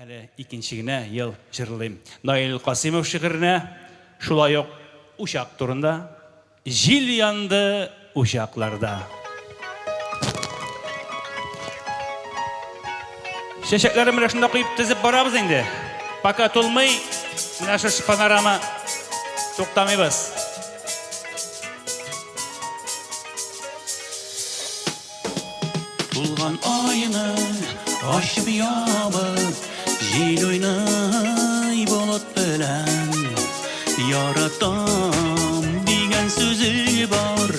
Әлі икенчігіне ел жырлайым. Наил Қасимов шығырына шулай оқ ушақ турында, жил янды ушақларда. Шешеклері мұрашында қойып тізіп барабыз енді. Пока толмай, мұнашы панорама тоқтамайбыз. Булған айыны ашып ябып, жел ойнай болот белән. Яратам дигән сүзі бар,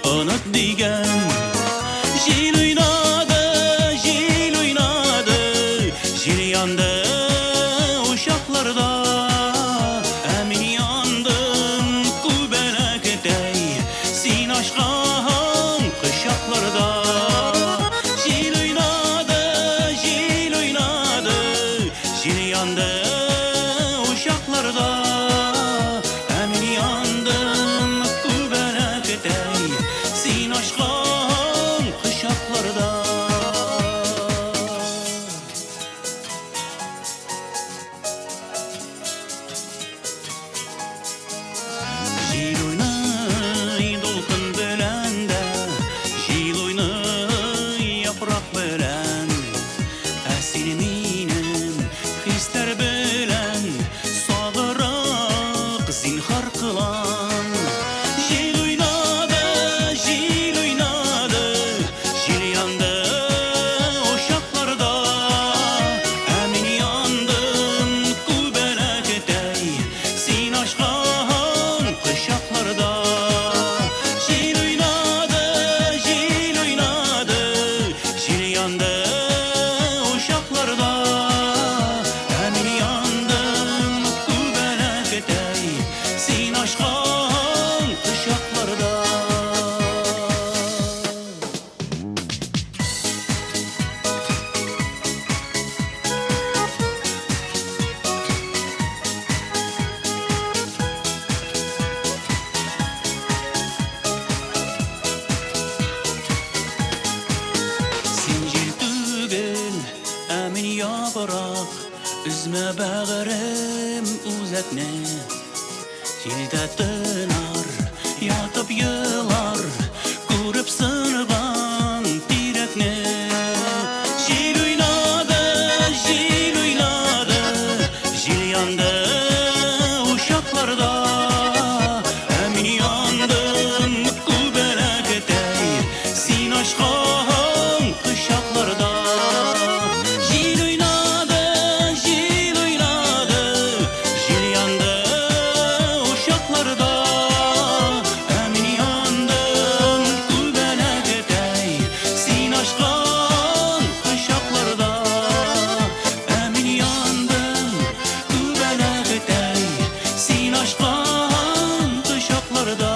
онут дигән. Жел ойнады, жел янды ушақларда. Әмин яндым күбәләкетәй, син ашқан құшақларда. Жел ойнады, жел янды ушақларда. Әмин яндым күбәләкетәй, син ашқан құшақларда. Жел ойнай долқын белән дә, жел ойнай япрак белән. Ә син минем хисләр белән сагырак зинһар кылам. Жел ойнады, жел янды ушақларда. Ә мин яндым күбәләкетәй, син ашқан құшақларда. Жел ойнады, жел янды ушақларда. Ә мин яндым күбәләкетәй, син ашқан құшақларда. Син жел түгел, ә мин япрак, үзмә бәгырем үзәкне. Җилдә тынар, ятып елар, күреп сынган тирәкне. Жел ойнады, жел янды ушақларда. Ә мин яндым күбәләкетәй, син ашқан құшақларда. Жел ойнады, жел янды ушақларда. Ә мин яндым күбәләкетәй, син ашқан құшақларда. Ә мин яндым күбәләкетәй, син ашқан құшақларда.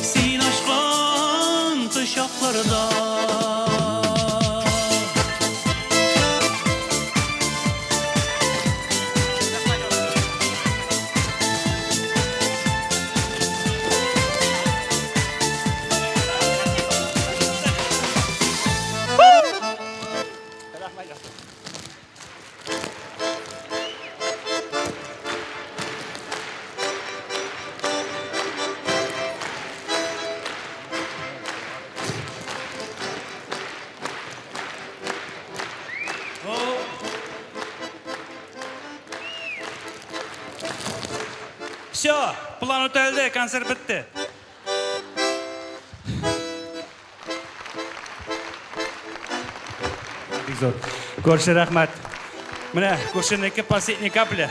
Син ашқан құшақларда. Все, план өтелді, концерт бітті. Көрші рахмат. Міне, көршінікі последний капля.